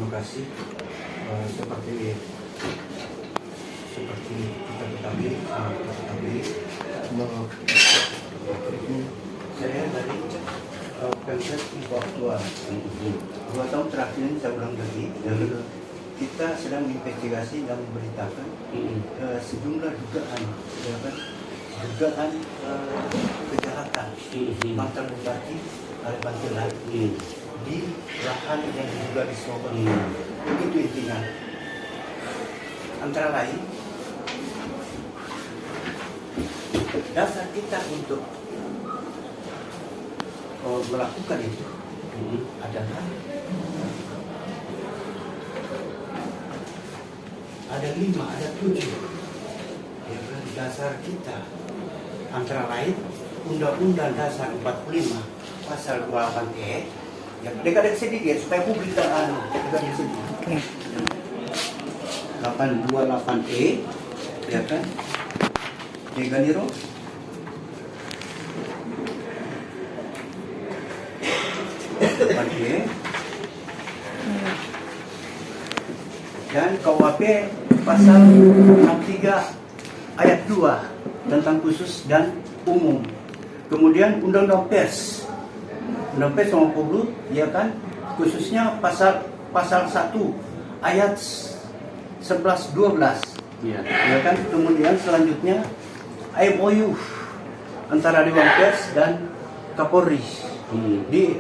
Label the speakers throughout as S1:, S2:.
S1: terima kasih. Seperti kita ketahui, saya dari Pemkot Papua. 2 tahun terakhir ini saya ulang lagi, kita sedang investigasi dan memberitakan sejumlah dugaan kejahatan mantan bupati oleh Bantelan di lahan yang juga disewa. Begitu intinya. Antara lain, dasar kita untuk melakukan itu adalah ada 5, ada 7 ya kan, dasar kita antara lain Undang-Undang Dasar 45 pasal 28E ya, dekat sedikit supaya publik dekat sedikit. 828E ya kan, Deganiro dan KUHP pasal 63 ayat 2 tentang khusus dan umum. Kemudian Undang-Undang Pers 90 ya kan, khususnya pasal 1 ayat 11-12 ya kan. Kemudian selanjutnya MOU antara Dewan Pers dan Kapolri di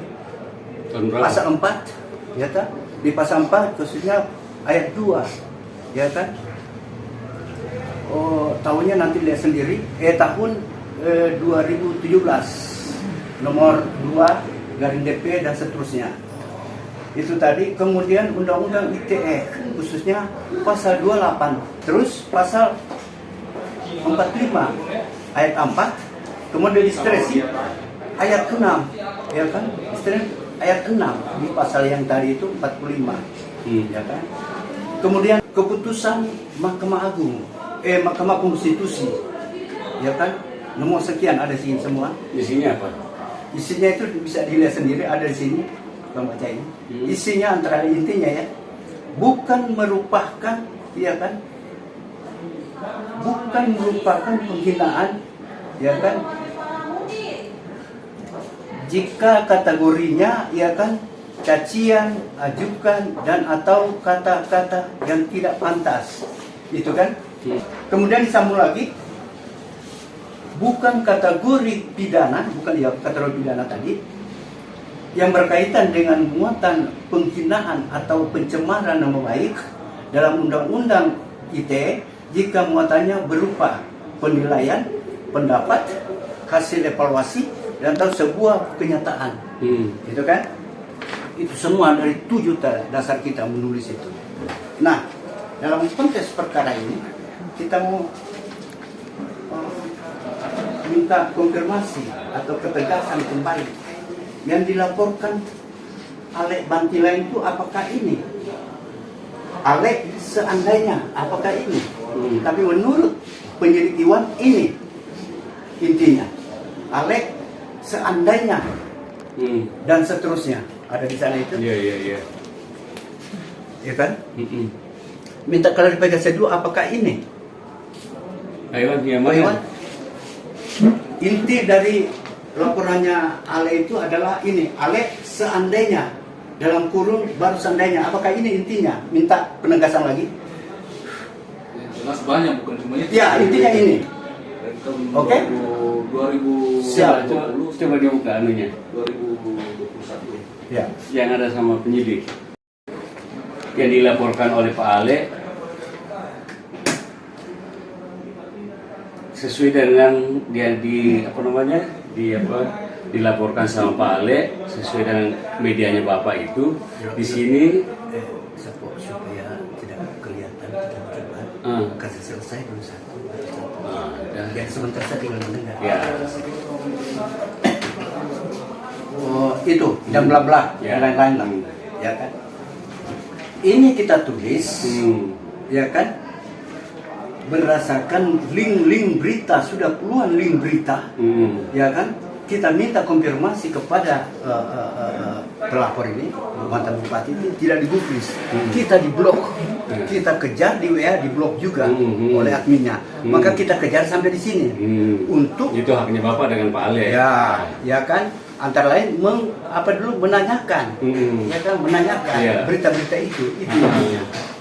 S1: pasal 4 ya kan, di pasal 4 khususnya ayat 2 ya kan. Tahunnya nanti lihat sendiri, tahun 2017 nomor 2/DP dan seterusnya itu tadi. Kemudian Undang-Undang ITE khususnya pasal 28, terus pasal 45 ayat 4, kemudian diskresi ayat 6 ya kan, diskresi ayat 6 di pasal yang tadi itu 45 ya kan. Kemudian keputusan Mahkamah Agung, Mahkamah Konstitusi ya kan, nomor sekian, ada sini semua.
S2: Isinya apa?
S1: Isinya itu bisa dilihat sendiri, ada di sini baca ini. Isinya antara intinya ya, bukan merupakan ya kan, bukan merupakan penghinaan ya kan, jika kategorinya ya kan cacian, ajukan dan atau kata-kata yang tidak pantas, itu kan. Kemudian disambung lagi, bukan kategori pidana, bukan ya kategori pidana tadi, yang berkaitan dengan muatan penghinaan atau pencemaran nama baik dalam Undang-Undang ITE jika muatannya berupa penilaian, pendapat, hasil evaluasi dan atau sebuah kenyataan. Gitu kan? Itu semua dari 7 dasar kita menulis itu. Nah, dalam konteks perkara ini kita mau minta konfirmasi atau ketegasan kembali yang dilaporkan Alek Bantelan itu, apakah ini Alek seandainya, apakah ini? Tapi menurut penyidik Iwan ini intinya Alek seandainya dan seterusnya ada di sana itu.
S2: Iya.
S1: Ya kan? Minta klarifikasi dulu, apakah ini?
S2: Iwan yang mana?
S1: Inti dari laporannya Ale itu adalah ini, Ale seandainya, dalam kurung baru seandainya, apakah ini intinya? Minta penegasan lagi.
S3: Jelas banyak, bukan cuma itu.
S1: Ya, intinya ini. Oke?
S3: 2000
S1: Siap.
S2: Coba dibuka anunya.
S3: 2021.
S1: Ya.
S2: Yang ada sama penyidik. Yang dilaporkan oleh Pak Ale sesuai dengan dia dilaporkan sama Pak Ale sesuai dengan medianya Bapak itu. Di sini
S1: supaya tidak kelihatan kita berdebat. Kasih selesai dulu satu. Dan sebentar saya tinggal mendengar.
S2: ya.
S1: Itu dan bla bla
S2: Ya.
S1: dan lain-lain lah. Ya kan? Ini kita tulis ya kan, berdasarkan link berita, sudah puluhan link berita ya kan, kita minta konfirmasi kepada pelapor ini, mantan bupati ini tidak digubris, kita diblok, kita kejar di WA, diblok juga oleh adminnya, maka kita kejar sampai di sini untuk
S2: itu haknya Bapak dengan Pak Ale.
S1: Ya kan, antara lain menanyakan, ya kan, menanyakan berita-berita itu.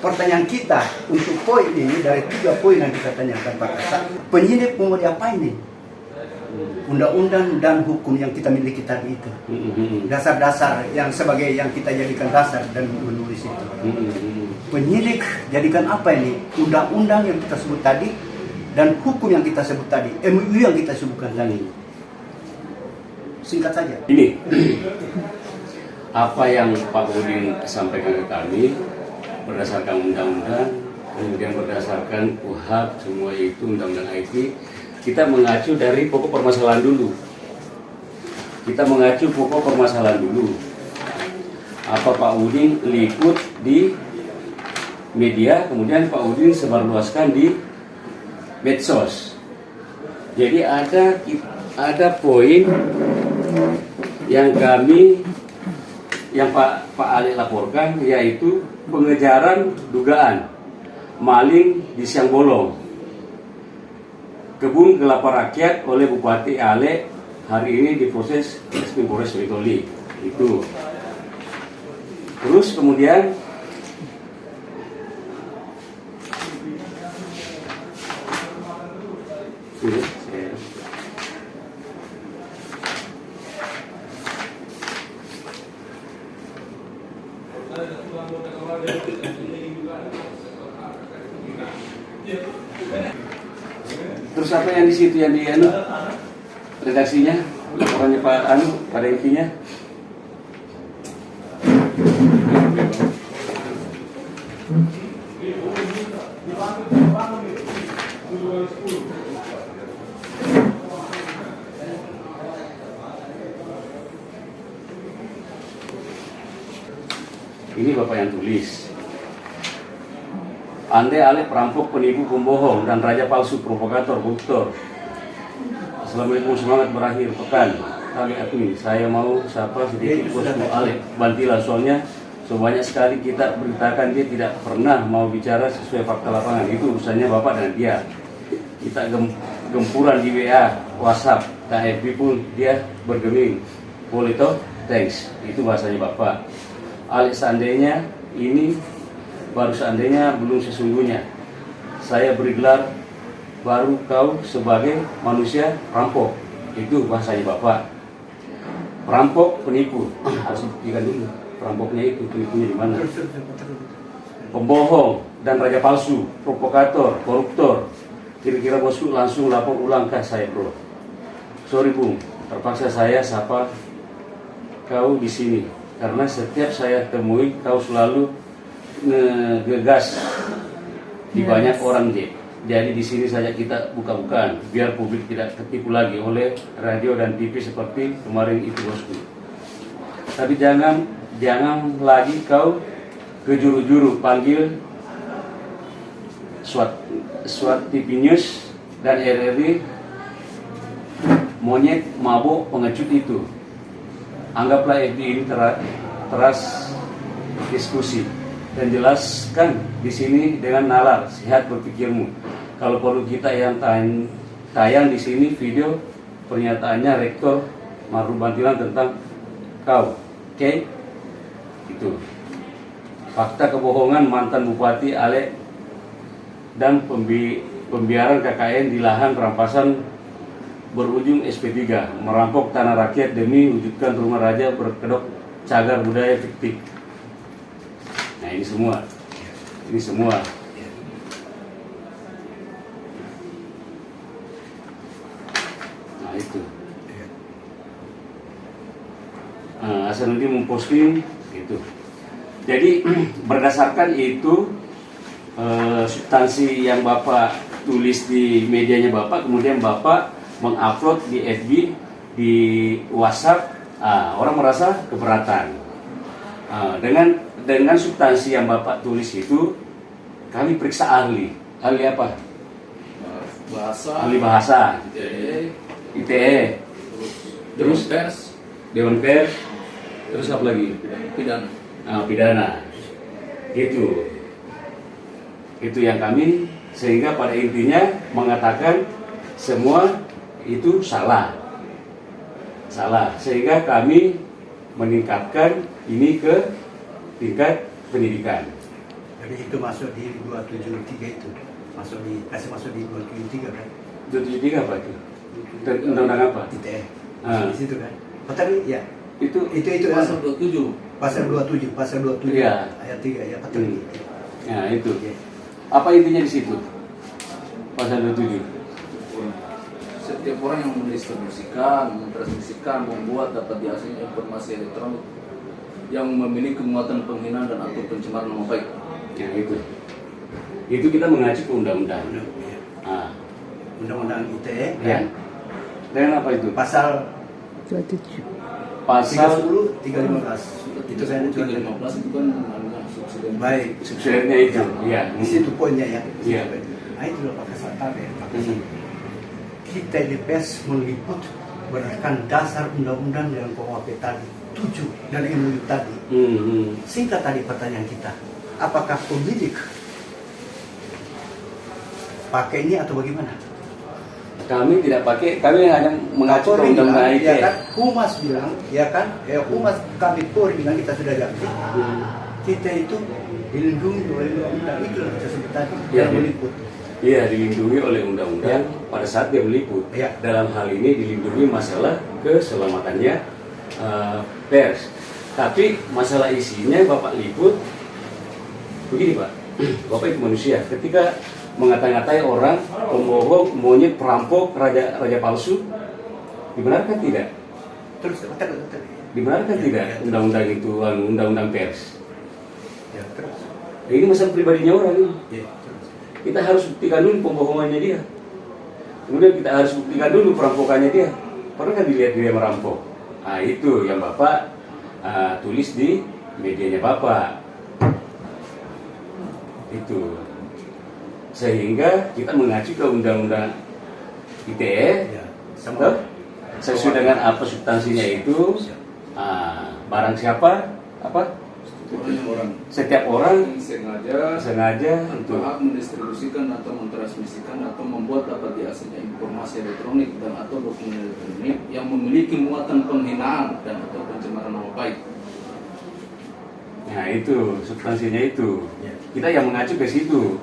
S1: Pertanyaan kita untuk poin ini dari 3 poin yang kita tanyakan Pak Kasat, penyidik mau diapain nih? Undang-undang dan hukum yang kita miliki tadi itu, dasar-dasar yang sebagai yang kita jadikan dasar dan menulis itu. Penyidik jadikan apa ini? Undang-undang yang kita sebut tadi dan hukum yang kita sebut tadi, MUU yang kita sebutkan tadi. Singkat saja.
S2: Ini apa yang Pak Udin sampaikan ke kami berdasarkan undang-undang, kemudian berdasarkan KUHP, semua itu undang-undang IT. Kita mengacu dari pokok permasalahan dulu. Apa Pak Udin liput di media, kemudian Pak Udin sebarluaskan di medsos. Jadi ada poin yang Pak Ale laporkan, yaitu pengejaran dugaan maling di Siang Bolong, kebun kelapa rakyat oleh Bupati Ale, hari ini diproses Reskrim Polres Wetoli. Itu. Terus kemudian terus apa yang di situ yang di redaksinya, laporannya pada intinya. Ini Bapak yang tulis. Anda Ale perampok, penipu, pembohong, dan raja palsu, provokator, koruptor. Assalamualaikum, semangat berakhir pekan. Kami admin, saya mau sapa sedikit bosku Ale. Bantilah, soalnya sebanyak sekali kita beritakan dia tidak pernah mau bicara sesuai fakta lapangan. Itu urusannya Bapak dan dia. Kita gempuran di WA, WhatsApp, FB pun dia bergeming. Boleh toh? Thanks. Itu bahasanya Bapak. Ale, seandainya ini baru seandainya belum sesungguhnya saya beri gelar baru kau sebagai manusia perampok. Itu bahasanya Bapak. Perampok, penipu. Harus dibuktikan dulu perampoknya itu, penipunya di mana. Pembohong dan raja palsu, provokator, koruptor. Kira-kira bosku langsung lapor ulang ke saya, bro. Sorry Bung, terpaksa saya sapa kau di sini karena setiap saya temui kau selalu ngegas di banyak orang, Jadi di sini saja kita buka-bukaan biar publik tidak tertipu lagi oleh radio dan TV seperti kemarin itu bosku. Tapi jangan lagi kau ke juru-juru panggil SWAT TV News dan RRI monyet mabuk pengecut itu. Anggaplah FB ini teras diskusi dan jelaskan di sini dengan nalar, sehat berpikirmu. Kalau perlu kita yang tayang di sini video pernyataannya Rektor Maruf Bantilan tentang kau, oke? Itu fakta kebohongan mantan Bupati Ale dan pembiaran KKN di lahan rampasan berujung SP3, merampok tanah rakyat demi wujudkan rumah raja berkedok cagar budaya fiktif. Nah ini semua. Nah itu. Hasanuddin memposting itu. Jadi berdasarkan itu substansi yang Bapak tulis di medianya Bapak, kemudian Bapak mengupload di FB, di WhatsApp, orang merasa keberatan. Dengan substansi yang Bapak tulis itu, kami periksa ahli apa?
S3: Bahasa,
S2: Ahli bahasa, ITE, Terus
S3: pers,
S2: Dewan Pers, terus apa lagi?
S3: pidana.
S2: Pidana. Itu yang kami, sehingga pada intinya mengatakan semua itu salah, sehingga kami meningkatkan ini ke tingkat pendidikan.
S1: Jadi itu masuk di 273 itu, kasih masuk di 273 kan?
S2: 273 apa itu? Undang-undang apa?
S1: ITE.
S2: Ah.
S1: Di situ kan? Oh tadi ya.
S2: Itu
S1: Itu
S3: Pasal 27.
S1: pasal 27
S2: Iya.
S1: ayat 3 ya betul.
S2: Nah itu.
S1: Oke.
S2: Apa intinya di situ? Pasal 27.
S3: Setiap orang yang mendistribusikan, mentransmisikan, membuat dapat diakses informasi elektronik yang memiliki muatan penghinaan dan atau pencemaran nama baik.
S2: Nah itu kita mengacu ke undang-undang.
S1: Iya.
S2: Ah,
S1: Undang-undang ITE
S2: ya. Dan apa itu?
S1: pasal
S2: 30
S1: 310 315 itu saya cuma
S3: 15 itu kan subsidi.
S1: baik
S2: subsidiarnya itu. Iya.
S1: di situ poinnya ya.
S2: Iya.
S1: Nah itu loh Pak Kasatan ya. Pak
S2: Hmm.
S1: Kasatan. Kita di pers meliput berdasarkan dasar undang-undang yang KUHP tadi 7 dan MUU tadi. Singkat tadi pertanyaan kita, apakah penyidik pakai ini atau bagaimana?
S2: Kami tidak pakai, kami hanya mengacu ke
S1: Polri
S2: undang-undang
S1: bilang, ya
S2: ITE.
S1: kan? Humas bilang, ya kan? Humas kami Polri bilang kita sudah jakti. Kita itu dilindungi oleh undang-undang itu yang kita sebut tadi
S2: Ya,
S1: yang
S2: ya.
S1: meliput.
S2: Iya, dilindungi oleh undang-undang pada saat dia meliput.
S1: Ya.
S2: Dalam hal ini dilindungi masalah keselamatannya pers. Tapi masalah isinya Bapak liput begini Pak. Bapak itu manusia. Ketika mengata-ngatai orang pembohong, monyet, perampok, raja palsu, dibenarkan tidak?
S1: Terus betul.
S2: Dibenarkan
S1: Ya,
S2: tidak
S1: ya.
S2: undang-undang itu, undang-undang pers?
S1: Ya, terus.
S2: Nah, ini masalah pribadinya orang ini.
S1: Ya, terus.
S2: Kita harus buktikan dulu pembohongannya dia. Kemudian kita harus buktikan dulu perampokannya dia. Pernah nggak dilihat dia merampok? Nah itu yang Bapak tulis di medianya Bapak. Itu. Sehingga kita mengacu ke undang-undang ITE.
S1: Ya,
S2: Betul? Sesuai dengan apa substansinya itu. Barang siapa? Apa? Setiap orang sengaja untuk
S3: hak mendistribusikan atau mentransmisikan atau membuat dapat diaksesnya informasi elektronik dan atau dokumen elektronik yang memiliki muatan penghinaan dan atau pencemaran nama baik.
S2: nah itu substansinya itu.
S1: Ya.
S2: Kita yang mengacu ke situ.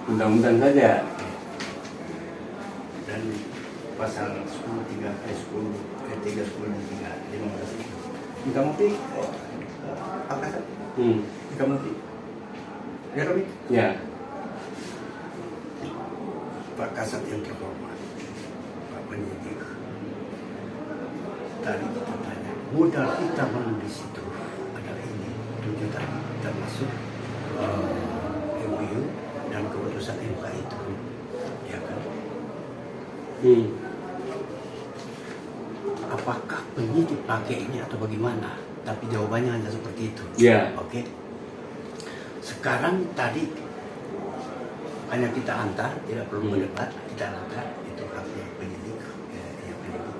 S2: Undang-undang saja.
S1: Dan pasal 10 3 10 dan 15 itu. Enggak mungkin apa kan? Enggak mungkin. Ya Romi?
S2: Ya.
S1: Pak Kasat yang terhormat, Pak penyidik. Tadi kita tanya, modal kita menulis itu adalah ini 7 tadi, termasuk MUU dan keputusan MK itu, ya kan? Apakah penyidik pakai ini atau bagaimana? Tapi jawabannya hanya seperti itu.
S2: Ya.
S1: Oke. Sekarang tadi hanya kita antar, tidak perlu berdebat, kita antar itu haknya penyidik, ya penyidik.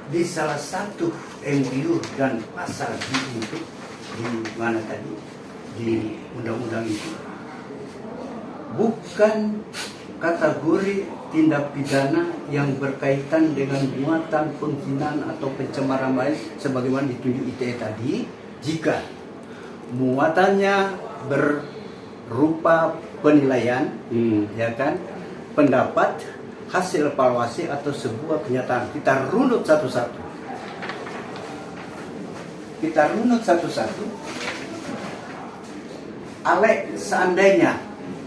S1: Di salah satu MUU dan pasal itu di mana tadi di undang-undang itu bukan kategori tindak pidana yang berkaitan dengan muatan penghinaan atau pencemaran lain sebagaimana ditunjuk ITE tadi jika muatannya berupa penilaian, ya kan, pendapat, hasil evaluasi atau sebuah kenyataan. Kita runut satu-satu. Alek, seandainya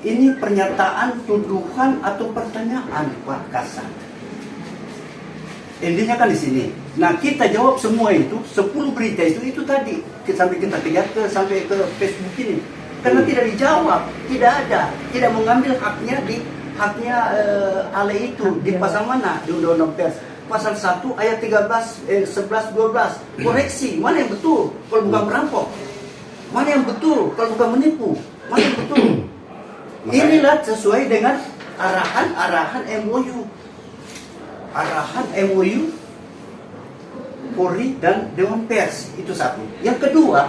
S1: ini pernyataan, tuduhan atau pertanyaan Pak Kasat. Intinya kan di sini. Nah kita jawab semua itu, 10 berita itu tadi. Sampai kita kejar sampai ke Facebook ini. Karena tidak dijawab, tidak ada, tidak mengambil haknya di Ale itu di pasal mana di Undang-Undang Pers? Pasal 1 ayat 13, 11, 12. Koreksi, mana yang betul kalau bukan merampok? Mana yang betul kalau bukan menipu? Mana yang betul? Inilah sesuai dengan arahan MOU. Arahan MOU Polri dan Dewan Pers, itu satu. Yang kedua,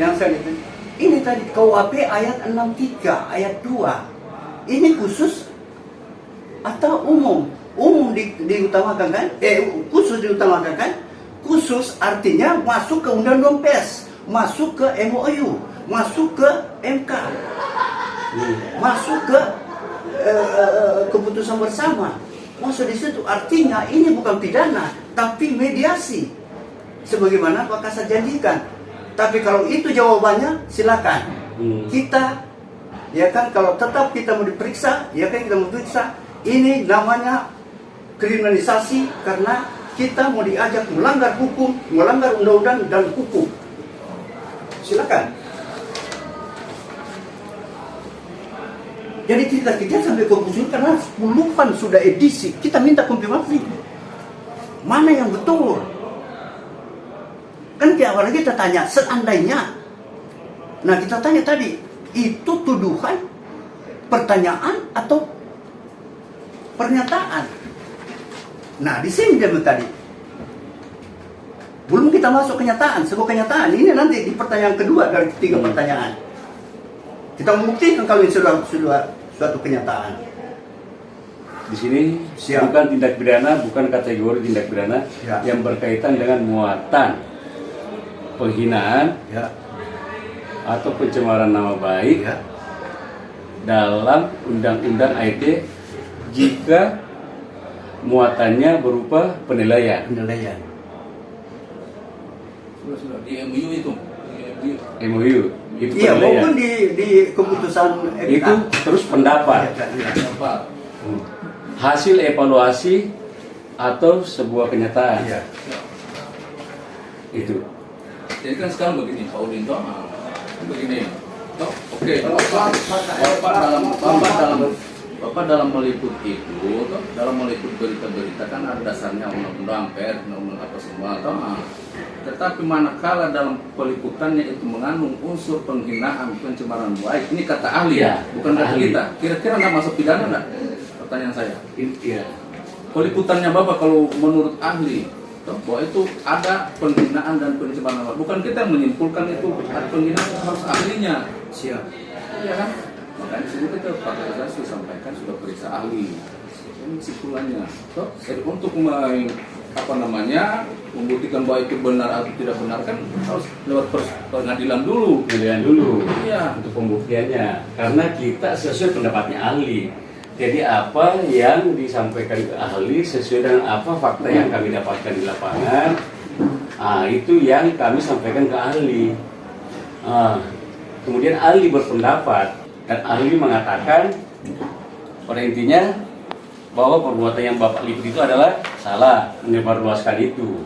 S1: yang saya lihat, ini tadi KUHP ayat 63, ayat 2. Ini khusus atau umum? Umum diutamakan kan? Khusus diutamakan kan? Khusus artinya masuk ke Undang-Undang Pers, masuk ke MOU, masuk ke MK, masuk ke keputusan bersama. Masuk di situ, artinya ini bukan pidana, tapi mediasi. Sebagaimana Pak Kasat janjikan. Tapi kalau itu jawabannya, silakan. Kita, ya kan, kalau tetap kita mau diperiksa, ya kan kita mau periksa. Ini namanya kriminalisasi karena kita mau diajak melanggar hukum, melanggar undang-undang dan hukum. Silakan. Jadi kita kejar sampai keputusan karena puluhan sudah edisi. Kita minta konfirmasi. Mana yang betul? Kan tiap orang kita tanya, seandainya. Nah kita tanya tadi, itu tuduhan, pertanyaan, atau pernyataan? Nah di sini dia tadi. Belum kita masuk kenyataan, sebuah kenyataan. Ini nanti di pertanyaan kedua dari 3 pertanyaan. Kita membuktikan kalau ini sudah suatu kenyataan.
S2: Di sini bukan tindak pidana, bukan kategori tindak pidana yang berkaitan dengan muatan penghinaan atau pencemaran nama baik dalam Undang-Undang ITE jika muatannya berupa penilaian.
S3: Sudah di MOU itu.
S2: MOU itu
S1: Iya,
S2: penilaian.
S1: maupun di keputusan MK.
S2: Itu terus pendapat. Hasil evaluasi atau sebuah kenyataan.
S1: Iya.
S2: Itu.
S3: Jadi kan sekarang begini, Pak Udin toh, begini. Toh, oke. Bapak dalam meliput itu, toh, dalam meliput berita-berita kan ada dasarnya undang-undang pers, undang-undang apa semua, toh. Tetapi manakala dalam peliputannya itu mengandung unsur penghinaan, pencemaran baik, ini kata ahli ya, bukan kata kita. Kira-kira nggak masuk pidana nggak? Pertanyaan saya.
S2: Iya.
S3: Peliputannya Bapak kalau menurut ahli, toh, bahwa itu ada penghinaan dan pencemaran baik. Bukan kita yang menyimpulkan itu ada penghinaan, harus ahlinya.
S1: Siap.
S3: Iya kan? Makanya di sini kita Pak Kasat sudah sampaikan sudah periksa ahli. Ini kesimpulannya. Toh, jadi untuk membuktikan bahwa itu benar atau tidak benar kan harus lewat pengadilan dulu.
S2: Pilihan dulu
S3: Iya.
S2: untuk pembuktiannya. Karena kita sesuai pendapatnya ahli. Jadi apa yang disampaikan ke ahli sesuai dengan apa fakta yang kami dapatkan di lapangan, itu yang kami sampaikan ke ahli. Kemudian ahli berpendapat dan ahli mengatakan pada intinya bahwa perbuatan yang Bapak liput itu adalah salah, menyebarluaskan itu.